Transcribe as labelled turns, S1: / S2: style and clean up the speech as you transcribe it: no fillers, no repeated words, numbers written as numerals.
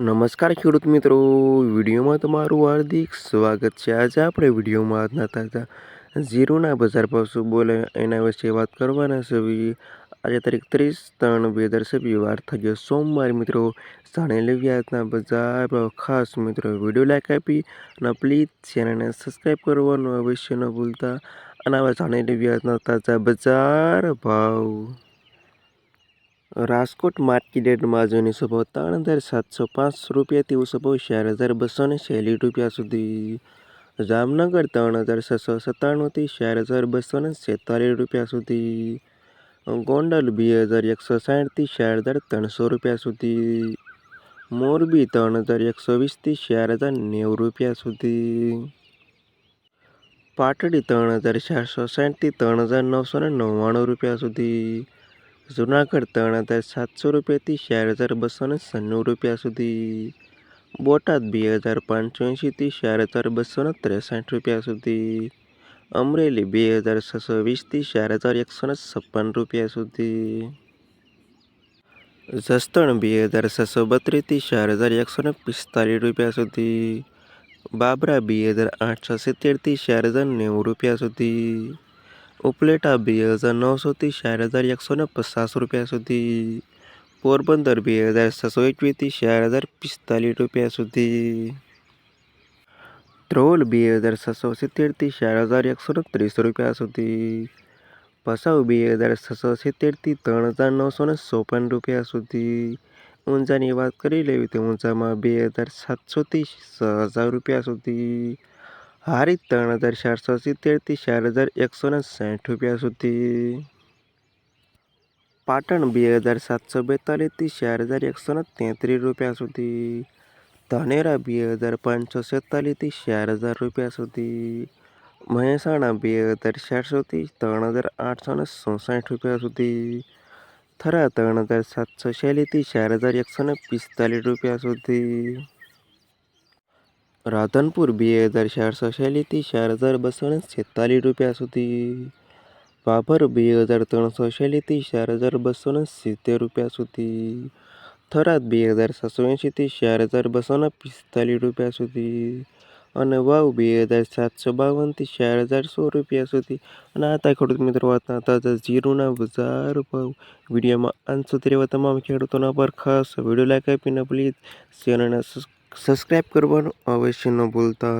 S1: નમસ્કાર ખેડૂત મિત્રો, વિડીયોમાં તમારું હાર્દિક સ્વાગત છે। આજે આપણે વિડીયોમાં આજના તાજા જીરુના બજાર ભાવ શું બોલે એના વિશે વાત કરવાના છે। આજે તારીખ 30/3/2024 વાર થઈ ગયો સોમવાર। મિત્રો જાણી લેવી આજના બજાર ભાવ। ખાસ મિત્રો વિડીયો લાઈક આપી અને પ્લીઝ ચેનલને સબસ્ક્રાઈબ કરવાનું અવશ્ય ન ભૂલતા। અને હવે જાણી લેવી આજના તાજા બજાર ભાવ। રાજકોટ માર્કેટ યાર્ડમાં આજનો સો ભાવ 3,705 રૂપિયાથી ઊંચો ભાવ 4,246 રૂપિયા સુધી। જામનગર 3,697થી 4,246 રૂપિયા સુધી। ગોંડલ 2,160થી 4,300 રૂપિયા સુધી। મોરબી 3,120થી 4,090 રૂપિયા સુધી। પાટડી 3,460થી 3,999 રૂપિયા સુધી। જુનાગઢ 3,700 રૂપિયાથી 4,296 રૂપિયા સુધી। બોટાદ 2,580થી 4,263 રૂપિયા સુધી। અમરેલી 2,620થી 4,156 રૂપિયા સુધી। જસદણ 2,632થી 4,145 રૂપિયા સુધી। બાબરા 2,870થી 4,090 રૂપિયા સુધી। ઉપલેટા 2,900થી 4,150 રૂપિયા સુધી। પોરબંદર 2,621થી 4,045 રૂપિયા સુધી। ધ્રોલ 2,670થી 4,130 રૂપિયા સુધી। ભચાઉ 2,670થી 3,954 રૂપિયા સુધી। ઊંઝાની વાત કરી લેવી તો ઊંઝામાં 2,700થી 6,000 રૂપિયા સુધી। હારીજ 3,470થી 4,160 રૂપિયા સુધી। પાટણ 2,742થી 4,133 રૂપિયા સુધી। ધાનેરા 2,547થી 4,000 રૂપિયા સુધી। મહેસાણા 2,400થી 3,867 રૂપિયા સુધી। થરા 3,746થી 4,145 રૂપિયા સુધી। રાધનપુર 2,446થી 4,246 રૂપિયા સુધી। ભાભર 2,346થી 4,270 રૂપિયા સુધી। થરાદ 2,780થી 4,245 રૂપિયા સુધી। અને વાવ 2,752થી 4,100 રૂપિયા સુધી। અને આ હતા ખેડૂત મિત્રો વાતના તાજા જીરુના બજાર ભાવ। વિડીયોમાં અંત સુધી રહેવા તમામ ખેડૂતોના પર ખાસ વિડીયો લાઈક આપીને પ્લીઝ ચેનલને સબસ્ક્રાઈબ કરવાનું અવશ્ય ન ભૂલતા।